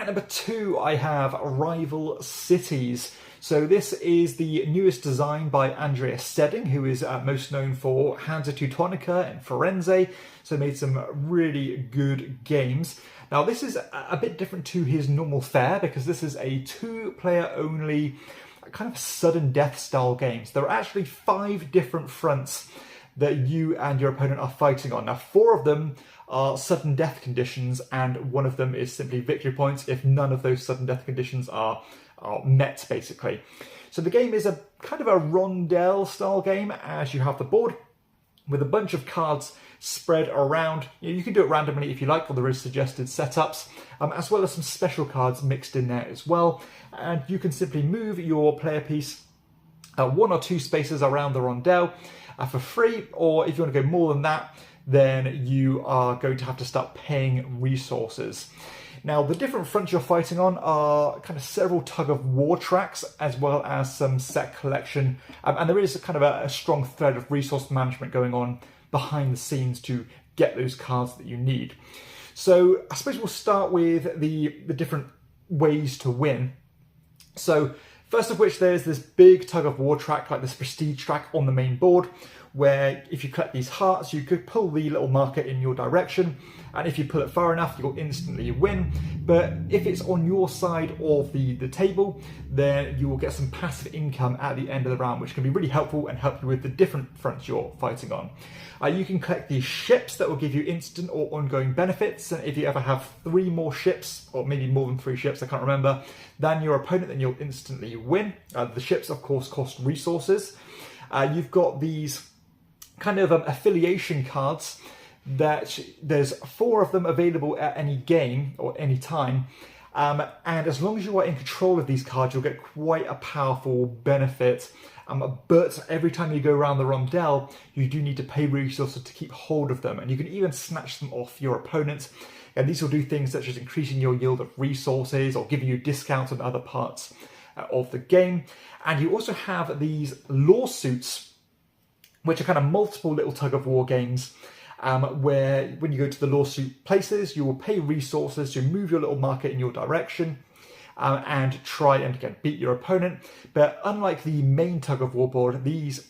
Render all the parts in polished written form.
At number 2, I have Rival Cities. So this is the newest design by Andrea Stedding, who is most known for Hansa Teutonica and Firenze, so made some really good games. Now this is a bit different to his normal fare because this is a 2-player only kind of sudden death style game. So there are actually 5 different fronts that you and your opponent are fighting on. Now 4 of them are sudden death conditions and 1 of them is simply victory points if none of those sudden death conditions are met, basically. So the game is a kind of a rondel style game, as you have the board with a bunch of cards spread around. You can do it randomly if you like, or there is suggested setups, as well as some special cards mixed in there as well. And you can simply move your player piece 1 or 2 spaces around the rondel for free, or if you want to go more than that, then you are going to have to start paying resources. Now, the different fronts you're fighting on are kind of several tug-of-war tracks, as well as some set collection, and there is a kind of a strong thread of resource management going on behind the scenes to get those cards that you need. So I suppose we'll start with the different ways to win. So first of which, there's this big tug-of-war track, like this prestige track on the main board, where if you collect these hearts, you could pull the little marker in your direction, and if you pull it far enough, you'll instantly win. But if it's on your side of the table, then you will get some passive income at the end of the round, which can be really helpful and help you with the different fronts you're fighting on. You can collect these ships that will give you instant or ongoing benefits, and if you ever have 3 more ships, or maybe more than 3 ships, I can't remember, than your opponent, then you'll instantly win. The ships, of course, cost resources. You've got these kind of affiliation cards that there's 4 of them available at any game or any time, and as long as you are in control of these cards, you'll get quite a powerful benefit, but every time you go around the rondel, you do need to pay resources to keep hold of them, and you can even snatch them off your opponent, and these will do things such as increasing your yield of resources or giving you discounts on other parts of the game. And you also have these lawsuits, which are kind of multiple little tug-of-war games, where when you go to the lawsuit places, you will pay resources to move your little marker in your direction and try and again beat your opponent. But unlike the main tug-of-war board, these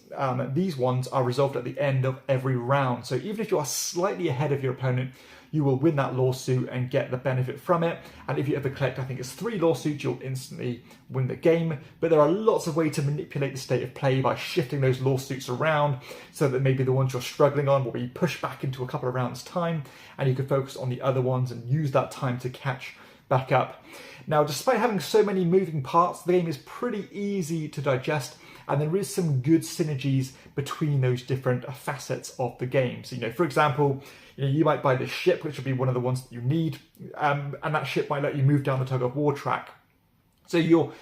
ones are resolved at the end of every round. So even if you are slightly ahead of your opponent, you will win that lawsuit and get the benefit from it. And if you ever collect, I think it's 3 lawsuits, you'll instantly win the game. But there are lots of ways to manipulate the state of play by shifting those lawsuits around so that maybe the ones you're struggling on will be pushed back into a couple of rounds' time, and you can focus on the other ones and use that time to catch back up. Now, despite having so many moving parts, the game is pretty easy to digest, and there is some good synergies between those different facets of the game. So, for example, you might buy this ship, which will be one of the ones that you need, and that ship might let you move down the tug-of-war track. So you're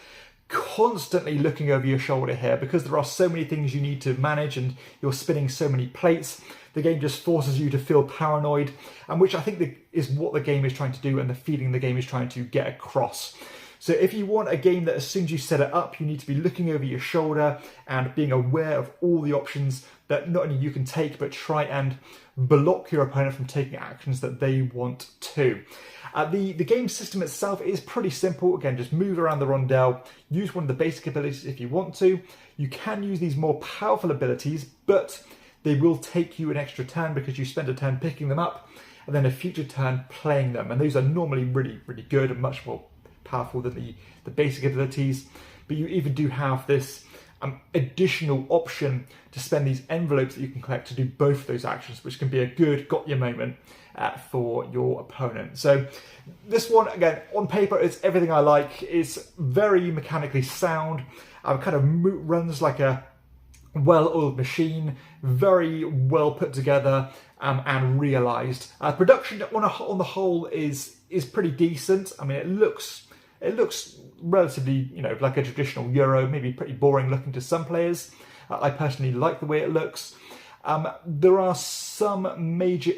constantly looking over your shoulder here because there are so many things you need to manage and you're spinning so many plates. The game just forces you to feel paranoid, and which I think is what the game is trying to do and the feeling the game is trying to get across. So if you want a game that as soon as you set it up, you need to be looking over your shoulder and being aware of all the options that not only you can take, but try and block your opponent from taking actions that they want to. The game system itself is pretty simple. Again, just move around the rondel, use one of the basic abilities if you want to. You can use these more powerful abilities, but they will take you an extra turn because you spend a turn picking them up and then a future turn playing them. And those are normally really, really good and much more powerful than the basic abilities. But you even do have this additional option to spend these envelopes that you can collect to do both of those actions, which can be a good got you moment for your opponent. So this one, again, on paper, it's everything I like. It's very mechanically sound, kind of runs like a well-oiled machine, very well put together and realised. Production on the whole is pretty decent. I mean, it looks relatively, like a traditional Euro, maybe pretty boring looking to some players. I personally like the way it looks. There are some major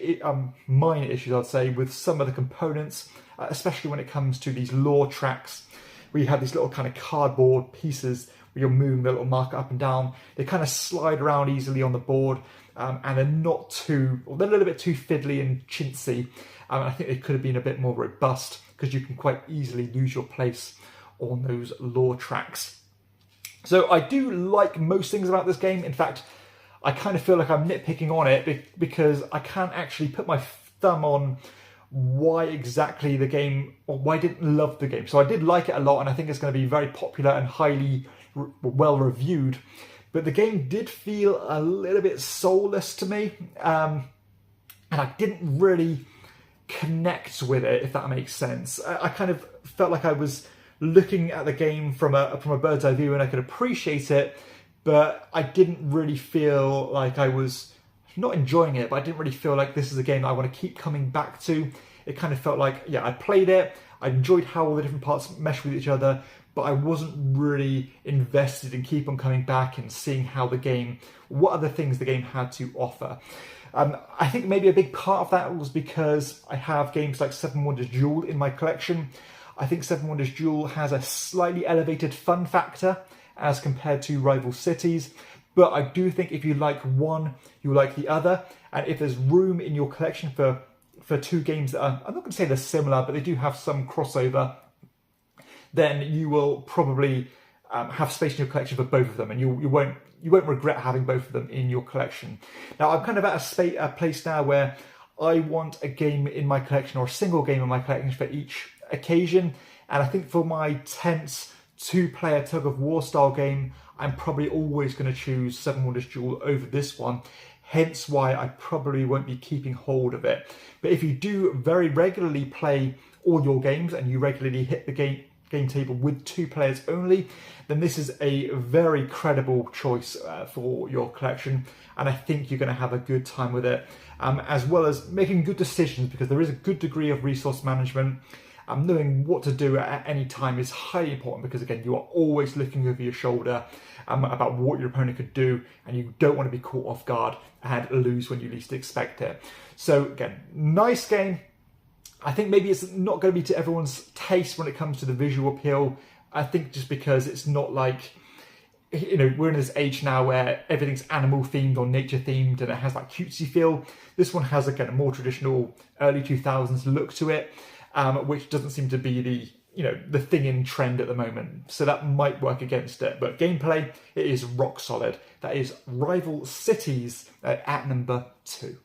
minor issues, I'd say, with some of the components, especially when it comes to these law tracks, where you have these little kind of cardboard pieces where you're moving the little marker up and down. They kind of slide around easily on the board, and they're a little bit too fiddly and chintzy. I think they could have been a bit more robust because you can quite easily lose your place on those lore tracks. So I do like most things about this game. In fact, I kind of feel like I'm nitpicking on it because I can't actually put my thumb on why exactly the game, or why I didn't love the game. So I did like it a lot, and I think it's going to be very popular and highly well reviewed. But the game did feel a little bit soulless to me, and I didn't really connect with it, if that makes sense. I kind of felt like I was looking at the game from a bird's eye view, and I could appreciate it, but I didn't really feel like I was not enjoying it, but I didn't really feel like this is a game that I want to keep coming back to. It kind of felt like, yeah, I played it, I enjoyed how all the different parts mesh with each other, but I wasn't really invested in keep on coming back and seeing how the game, what other things the game had to offer. I think maybe a big part of that was because I have games like Seven Wonders Duel in my collection. I think Seven Wonders Duel has a slightly elevated fun factor as compared to Rival Cities, but I do think if you like one, you like the other, and if there's room in your collection for two games that are, I'm not going to say they're similar, but they do have some crossover, then you will probably have space in your collection for both of them, and you won't regret having both of them in your collection. Now, I'm kind of at a place now where I want a game in my collection, or a single game in my collection for each occasion, and I think for my tense 2-player tug-of-war style game, I'm probably always going to choose Seven Wonders Duel over this one, hence why I probably won't be keeping hold of it. But if you do very regularly play all your games, and you regularly hit the game table with 2 players only, then this is a very credible choice for your collection, and I think you're going to have a good time with it, as well as making good decisions, because there is a good degree of resource management. Knowing what to do at any time is highly important, because again, you are always looking over your shoulder about what your opponent could do, and you don't want to be caught off guard and lose when you least expect it. So again, nice game. I think maybe it's not going to be to everyone's taste when it comes to the visual appeal. I think just because it's not like, you know, we're in this age now where everything's animal themed or nature themed, and it has that cutesy feel. This one has, again, a more traditional early 2000s look to it, which doesn't seem to be the thing in trend at the moment. So that might work against it. But gameplay, it is rock solid. That is Rival Cities at number 2.